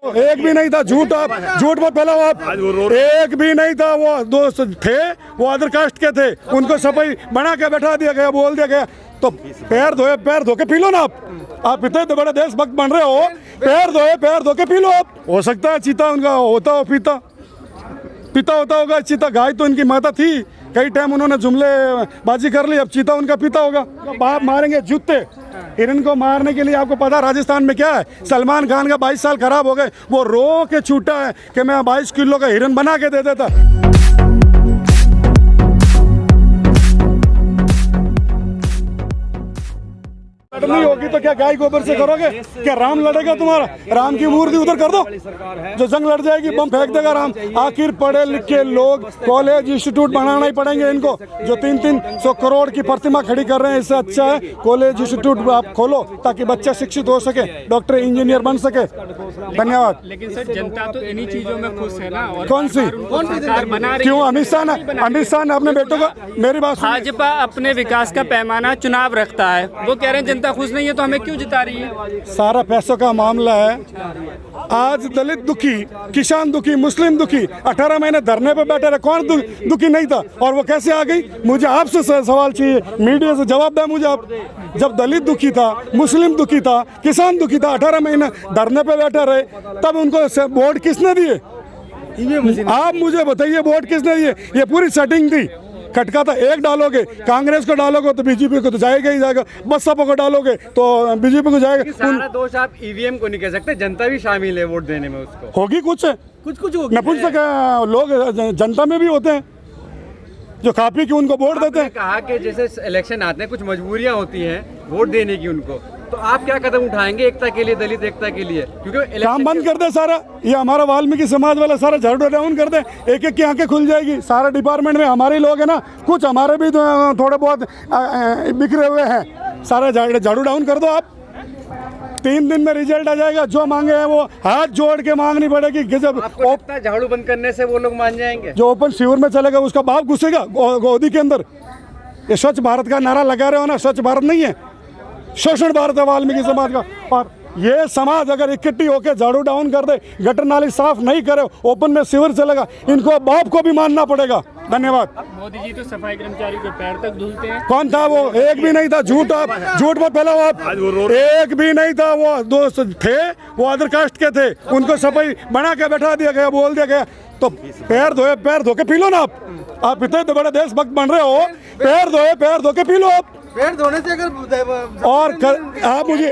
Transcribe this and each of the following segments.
एक भी नहीं था। झूठ मत फैलाओ आप। एक भी नहीं था। वो दोस्त थे, वो अदर कास्ट के थे, उनको सफाई बना के बैठा दिया गया, बोल दिया गया। तो पैर धो के पी लो ना आप इतने तो बड़े देशभक्त बन रहे हो, पैर धो के पी लो आप। हो सकता है चीता उनका होता हो पिता होता होगा चीता। गाय तो इनकी माता थी, कई टाइम उन्होंने जुमले बाजी कर ली, अब चीता उनका पिता होगा। बाप मारेंगे जूते। हिरन को मारने के लिए आपको पता राजस्थान में क्या है? सलमान खान का 22 साल खराब हो गए, वो रो के छूटा है कि मैं 22 किलो का हिरन बना के दे देता। नहीं होगी तो क्या गाय गोबर से करोगे? क्या राम लड़ेगा तुम्हारा? राम की मूर्ति उधर कर दो, जो जंग लड़ जाएगी बम फेंक देगा राम। आखिर पढ़े लिखे लोग कॉलेज इंस्टीट्यूट बनाना ही पड़ेंगे इनको, जो 300 करोड़ की प्रतिमा खड़ी कर रहे हैं। इससे अच्छा है कॉलेज इंस्टीट्यूट आप खोलो ताकि बच्चा शिक्षित हो सके, डॉक्टर इंजीनियर बन सके। धन्यवाद। लेकिन सर जनता तो इन्हीं चीजों में खुश है ना। और कौन सी क्यों? अमित शाह ने अपने बेटों का, मेरी बात, भाजपा अपने विकास का पैमाना चुनाव रखता है, वो कह रहे हैं जनता खुश नहीं है तो हमें क्यों जिता रही है? सारा पैसों का मामला है। आज दलित दुखी, किसान दुखी, मुस्लिम दुखी 18 महीने धरने पे बैठे रहे। कौन दुखी नहीं था? और वो कैसे आ गई? मुझे आपसे सवाल चाहिए, मीडिया से जवाब दें मुझे आप। जब दलित दुखी था, मुस्लिम दुखी था, किसान दुखी था, 18 महीने धरने पे बैठे रहे, तब उनको वोट किसने दिए? आप मुझे बताइए, वोट किसने दिए? ये पूरी सेटिंग थी। खटका था। एक डालोगे कांग्रेस को, डालोगे तो बीजेपी को तो जाएगा ही जाएगा। बसपा को डालोगे तो बीजेपी को जाएगा। सारा दोष आप ईवीएम को नहीं कह सकते, जनता भी शामिल है वोट देने में। उसको होगी कुछ होगी। नपुंसक लोग जनता में भी होते हैं जो खा पी के उनको वोट देते हैं। कहा कि जैसे इलेक्शन आते हैं कुछ मजबूरियां होती हैं वोट देने की उनको, तो आप क्या कदम उठाएंगे एकता के लिए, दलित एकता के लिए? क्योंकि काम बंद कर दे सारा, ये हमारा वाल्मीकि समाज वाला सारा झाड़ू डाउन कर दे, एक एक की आंखें खुल जाएगी। सारा डिपार्टमेंट में हमारे लोग हैं ना, कुछ हमारे भी थोड़े बहुत बिखरे हुए हैं, सारा झाड़ू डाउन कर दो आप। 3 दिन में रिजल्ट आ जाएगा। जो मांगे हैं वो हाथ जोड़ के मांगनी पड़ेगी। जब झाड़ू बंद करने से वो लोग मान जाएंगे? जो ओपन शिविर में चलेगा उसका बाप घुसेगा गोदी के अंदर। ये स्वच्छ भारत का नारा लगा रहे हो ना, स्वच्छ भारत नहीं है, शोषण भारत है वाल्मीकि समाज का। और ये समाज अगर इकट्ठी होकर झाड़ू डाउन कर दे, गटर नाली साफ नहीं करे, ओपन में शिविर चलेगा, इनको बाप को भी मानना पड़ेगा। धन्यवाद। मोदी जी तो सफाई कर्मचारियों के पैर तक धुलते हैं। कौन था वो? एक भी नहीं था। झूठ मत फैलाओ आप। एक भी नहीं था। वो दोस्त थे, वो अदर कास्ट के थे, उनको सफाई बना के बैठा दिया गया, बोल दिया गया। तो पैर धो के पी लो ना आप इतने तो बड़े देशभक्त बन रहे हो, पैर धो के पी लो आप। पैर धोने से अगर और आप मुझे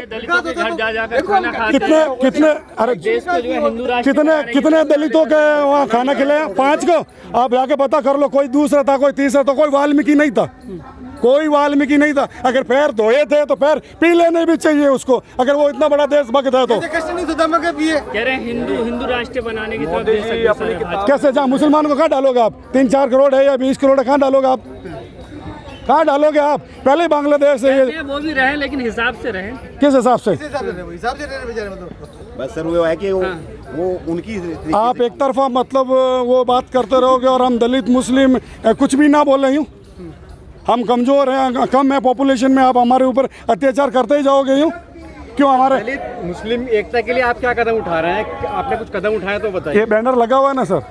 कितने दलितों के वहाँ खाना खिलाया? 5 को। आप जाके पता कर लो, कोई दूसरा था, कोई तीसरा था, कोई वाल्मीकि नहीं था, कोई वाल्मीकि नहीं था। अगर पैर धोए थे तो पैर पी लेने भी चाहिए उसको, अगर वो इतना बड़ा देशभक्त है तो। कह रहे हैं हिंदू राष्ट्र बनाने की तरफ। कैसे? जहाँ मुसलमान को कहाँ डालोगे आप? 3-4 करोड़ है या 20 करोड़ कहाँ डालोगे आप? कहाँ डालोगे आप? पहले बांग्लादेश से ये वो भी रहे, लेकिन हिसाब से रहे। किस हिसाब से? बस सर वो है कि वो उनकी आप एक तरफा मतलब वो बात करते रहोगे और हम दलित मुस्लिम कुछ भी ना बोल रही हूँ। हम कमजोर हैं, कम है पॉपुलेशन में, आप हमारे ऊपर अत्याचार करते ही जाओगे यूँ? क्यों? हमारे दलित मुस्लिम एकता के लिए आप क्या कदम उठा रहे हैं? आपने कुछ कदम उठाया तो बताइए। ये बैनर लगा हुआ है ना सर,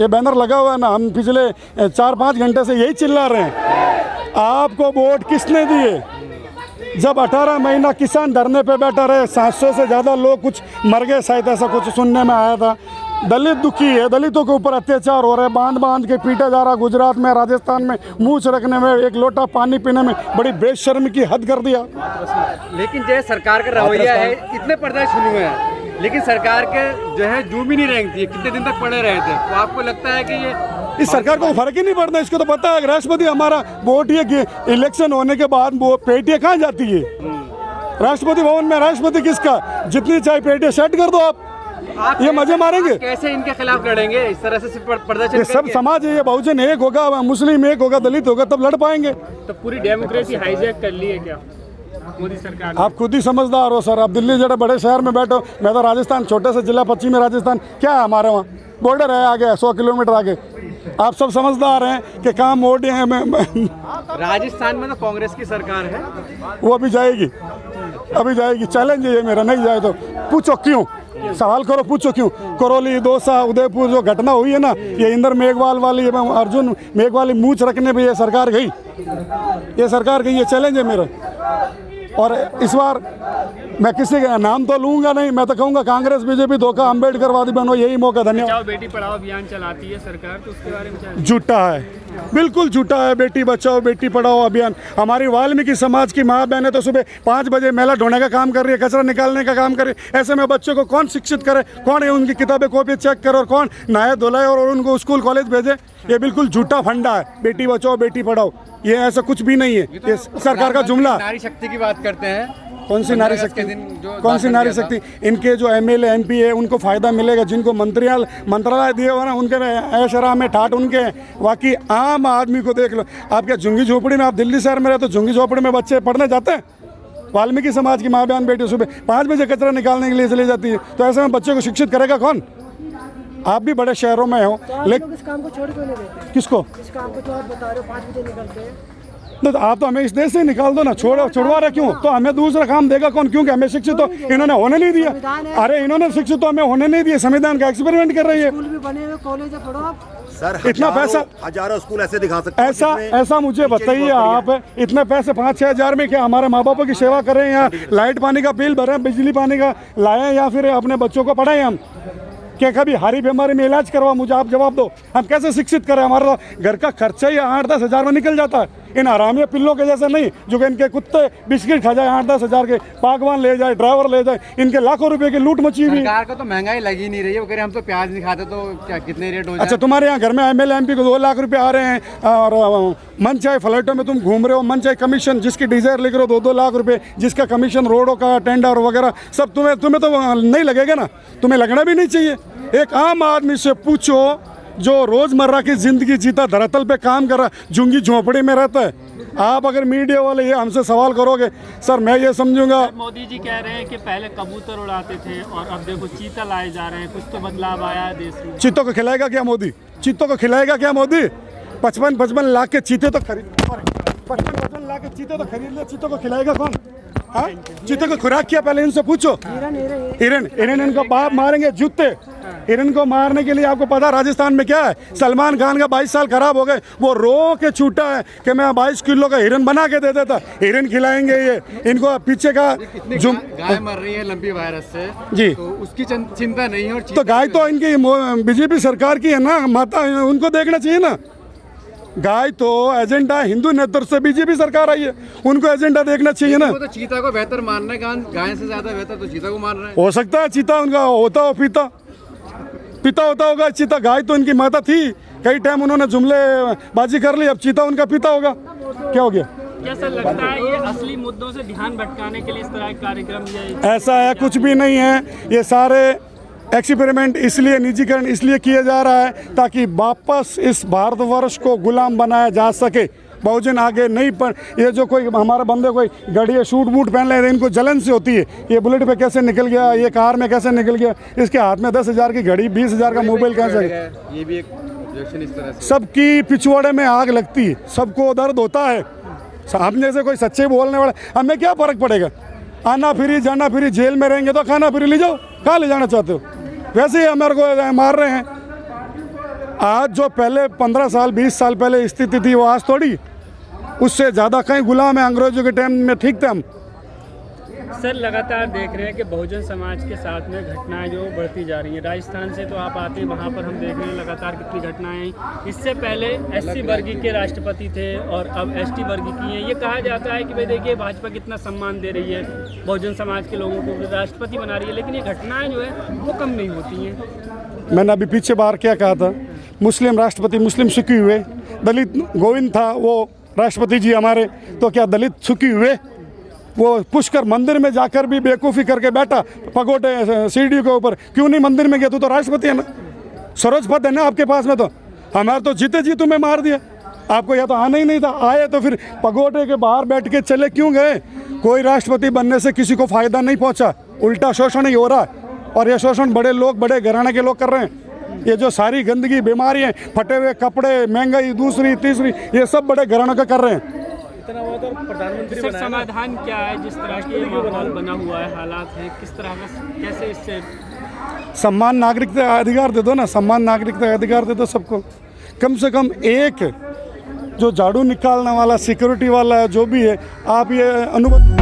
ये बैनर लगा हुआ है ना, हम पिछले 4-5 घंटे से यही चिल्ला रहे हैं। आपको वोट किसने दिए? जब 18 महीना किसान धरने पे बैठा रहे, 700 से ज़्यादा लोग कुछ मर गए, शायद ऐसा कुछ सुनने में आया था। दलित दुखी है, दलितों के ऊपर अत्याचार हो रहे हैं, बांध के पीटा जा रहा। गुजरात में, राजस्थान में मूछ रखने में, एक लोटा पानी पीने में बड़ी बेशर्मी की हद कर दिया। लेकिन जो सरकार का रवैया है, इतने पर्दा शुरू हुए हैं, लेकिन सरकार के जो है जूम ही नहीं रेंगती है। कितने दिन तक पड़े रहे थे, तो आपको लगता है कि ये इस सरकार को फर्क ही नहीं पड़ता? इसको तो पता है राष्ट्रपति हमारा वोट, ये इलेक्शन होने के बाद वो पेटियां कहाँ जाती है? राष्ट्रपति भवन में। राष्ट्रपति किसका? जितनी चाहे पेटियां सेट कर दो आप ये मजे मारेंगे। कैसे इनके खिलाफ लड़ेंगे? इस तरह से पर्दा ये सब समाज है, ये बहुजन एक होगा, मुस्लिम एक होगा, दलित होगा, तब लड़ पाएंगे। तो पूरी डेमोक्रेसी हाईजैक कर ली है क्या मोदी सरकार? आप खुद ही समझदार हो सर। आप दिल्ली जरा बड़े शहर में बैठो, मैं तो राजस्थान, छोटे से जिला पश्चिमी राजस्थान, क्या है हमारे वहाँ? बॉर्डर है आगे, 100 किलोमीटर आगे। आप सब समझदार हैं कि काम मोदी है। राजस्थान में तो कांग्रेस की सरकार है, वो अभी जाएगी, चैलेंज है ये मेरा, नहीं जाए तो पूछो क्यों? सवाल करो, पूछो क्यों। करौली, दौसा, उदयपुर जो घटना हुई है ना, ये इंद्र मेघवाल वाली, अर्जुन मेघवाल वाली मूंछ रखने पे ये सरकार गई, ये सरकार गई। ये चैलेंज है मेरा। और इस बार मैं किसी का नाम तो लूंगा नहीं, मैं तो कहूँगा कांग्रेस, बीजेपी धोखा, अम्बेडकरवादी बनो, यही मौका। धन्यवाद। बचाओ बेटी पढ़ाओ अभियान चलाती है सरकार, तो उसके बारे में क्या? झूठा है, बिल्कुल झूठा है। बेटी बचाओ बेटी पढ़ाओ अभियान, हमारी वाल्मीकि समाज की माँ बहनें तो सुबह 5 बजे मेला ढोने का काम कर रही है, कचरा निकालने का काम कर रही है। ऐसे में बच्चों को कौन शिक्षित करे, कौन उनकी किताबें कॉपी चेक करे, और कौन नहाए धुलाए और उनको स्कूल कॉलेज भेजे? ये बिल्कुल झूठा फंडा है। बेटी बचाओ बेटी पढ़ाओ, ये ऐसा कुछ भी नहीं है, ये सरकार का जुमला। नारी शक्ति की बात करते हैं, कौन सी नारी शक्ति? कौन सी नारी शक्ति? इनके जो एमएलए एमपी है उनको फायदा मिलेगा, जिनको मंत्रालय दिए हुए ना उनके ऐश आराम में ठाट उनके। बाकी आम आदमी को देख लो, आपके झुंगी झोपड़ी में, आप दिल्ली शहर में रहते तो झुंगी झोपड़ी में बच्चे पढ़ने जाते हैं? वाल्मीकि समाज की माँ बहन बेटी सुबह 5 बजे कचरा निकालने के लिए चली जाती है, तो ऐसे में बच्चे को शिक्षित करेगा कौन? आप भी बड़े शहरों में हो, लेकिन इस काम को छोड़ क्यों नहीं देते? किसको? इस काम को तो आप बता रहे हो 5 बजे निकलते हैं, तो आप तो हमें इस देश से निकाल दो ना, छुड़वा रहे क्यों? तो हमें दूसरा काम देगा कौन? क्योंकि हमें शिक्षित तो इन्होंने होने नहीं दिया। अरे इन्होंने शिक्षित तो हमें होने नहीं दिया, संविधान का एक्सपेरिमेंट कर रही है। स्कूल भी बने हुए, कॉलेज पढ़ो आप। सर इतना पैसा, हजारों स्कूल ऐसे दिखा सकते हैं। ऐसा मुझे बताइए आप, इतने पैसे 5-6 हज़ार में क्या हमारे माँ बापों की सेवा करें, या लाइट पानी का बिल भरें, बिजली पानी का लाएं, या फिर अपने बच्चों को पढ़ाएं? हम क्या कभी हारी बीमारी में इलाज करवा? मुझे आप जवाब दो। हम कैसे शिक्षित करें? हमारा तो घर का खर्चा ही 8-10 हज़ार में निकल जाता है। इन हरामिया पिल्लों के जैसे नहीं, जो कि इनके कुत्ते बिस्किट खा जाए 8-10 हज़ार के, पागवान ले जाए, ड्राइवर ले जाए, इनके लाखों रुपए की लूट मची हुई। सरकार को तो महंगाई लगी नहीं रही है, वो कह रहे हम तो प्याज नहीं खाते, तो क्या कितने रेट हो जाए? अच्छा, तुम्हारे यहाँ घर में एमएलए एमपी को 2 लाख रुपए आ रहे हैं, और मन चाहे फ्लाइटों में तुम घूम रहे हो, मन चाहे कमीशन, जिसकी डिजायर लिख रहे हो 2-2 लाख रुपए, जिसका कमीशन रोडों का टेंडर वगैरह सब, तुम्हें तो नहीं लगेगा ना, तुम्हें लगना भी नहीं चाहिए। एक आम आदमी से पूछो जो रोजमर्रा की जिंदगी जीता, धरातल पे काम कर रहा, झुंगी झोंपड़ी में रहता है। आप अगर मीडिया वाले ये हमसे सवाल करोगे, सर मैं ये समझूंगा। मोदी जी कह रहे हैं कि पहले कबूतर उड़ाते थे और अब देखो चीता लाए जा रहे हैं, कुछ तो बदलाव आया है देश में। चीतों को खिलाएगा क्या मोदी? चीतों को खिलाएगा क्या मोदी? 55 लाख के चीते तो खरीद, 55 लाख के चीते तो खरीद ले, चीतों को खिलाएगा कौन? हाँ, चीते को खुराक किया पहले इनसे पूछो। हिरन इनको बाप मारेंगे जूते। हिरन को मारने के लिए आपको पता राजस्थान में क्या है? सलमान खान का 22 साल खराब हो गए, वो रो के छूटा है कि मैं 22 किलो का हिरन बना के दे देता। हिरन खिलाएंगे ये इनको। पीछे का जो गाय मर रही है लंबी वायरस से जी, तो उसकी चिंता नहीं है। और तो गाय तो इनकी बीजेपी सरकार की है ना, माता, उनको देखना चाहिए ना। गाय तो एजेंडा हिंदू नेतृत्व से बीजेपी सरकार आई है, उनको एजेंडा देखना चाहिए ना। वो तो चीता को बेहतर मानना है, गाय से ज्यादा बेहतर तो चीता को मान रहे हैं। हो सकता है चीता उनका होता हो पिता होता होगा चीता। गाय तो इनकी माता थी, कई टाइम उन्होंने जुमले बाजी कर ली, अब चीता उनका पिता होगा। क्या हो गया? कैसा लगता है ये असली मुद्दों से ध्यान भटकाने के लिए इस तरह के कार्यक्रम किया? ऐसा है, कुछ भी नहीं है। ये सारे एक्सपेरिमेंट इसलिए, निजीकरण इसलिए किया जा रहा है ताकि वापस इस भारतवर्ष को गुलाम बनाया जा सके। बहुजन आगे नहीं पर ये जो कोई हमारा बंदे कोई गाड़ी सूट बूट पहन ले, इनको जलन से होती है। ये बुलेट पे कैसे निकल गया, ये कार में कैसे निकल गया, इसके हाथ में 10 हज़ार की घड़ी, 20 हज़ार का मोबाइल कैसे? ये भी एक ऑब्जेक्शन इस तरह से। सबकी पिछवाड़े में आग लगती है, सबको दर्द होता है। हम जैसे कोई सच्चे बोलने वाले, हमें क्या फर्क पड़ेगा? आना फ्री जाना फ्री, जेल में रहेंगे तो खाना फ्री ले जाओ, कहाँ ले जाना चाहते हो? वैसे ही हमारे को मार रहे हैं। आज जो पहले 15 साल 20 साल पहले स्थिति थी वो आज थोड़ी, उससे ज़्यादा कहीं गुलाम है। अंग्रेजों के टाइम में ठीक थे हम। सर लगातार देख रहे हैं कि बहुजन समाज के साथ में घटनाएं जो बढ़ती जा रही हैं। राजस्थान से तो आप आते हैं, वहाँ पर हम देख रहे हैं लगातार कितनी घटनाएं। इससे पहले एससी वर्गीय के राष्ट्रपति थे और अब एसटी वर्गीय की हैं। ये कहा जाता है कि भाई देखिए भाजपा कितना सम्मान दे रही है बहुजन समाज के लोगों को, राष्ट्रपति बना रही है, लेकिन ये घटनाएं जो है वो कम नहीं होती हैं। मैंने अभी पीछे बार क्या कहा था? मुस्लिम राष्ट्रपति मुस्लिम सुखी हुए, दलित गोविंद था वो राष्ट्रपति जी हमारे, तो क्या दलित सुखी हुए? वो पुष्कर मंदिर में जाकर भी बेवकूफ़ी करके बैठा, पगोटे सीढ़ी के ऊपर। क्यों नहीं मंदिर में गया? तू तो राष्ट्रपति है ना, सरोज पद है ना आपके पास में। तो हमारे तो जीते जी तुम्हें मार दिया। आपको या तो आना ही नहीं था, आए तो फिर पगोटे के बाहर बैठ के चले क्यों गए? कोई राष्ट्रपति बनने से किसी को फायदा नहीं पहुंचा, उल्टा शोषण ही हो रहा है। और ये शोषण बड़े लोग, बड़े घराने के लोग कर रहे हैं। ये जो सारी गंदगी, बीमारियाँ, फटे हुए कपड़े, महंगाई, दूसरी तीसरी, ये सब बड़े घरानों का कर रहे हैं। प्रधानमंत्री समाधान क्या है? जिस तरह की माहौल बना हुआ है, हालात है, किस तरह का, कैसे इससे सम्मान नागरिकता अधिकार दे दो ना, सम्मान नागरिकता अधिकार दे दो सबको। कम से कम एक जो झाड़ू निकालने वाला सिक्योरिटी वाला जो भी है, आप ये अनुभव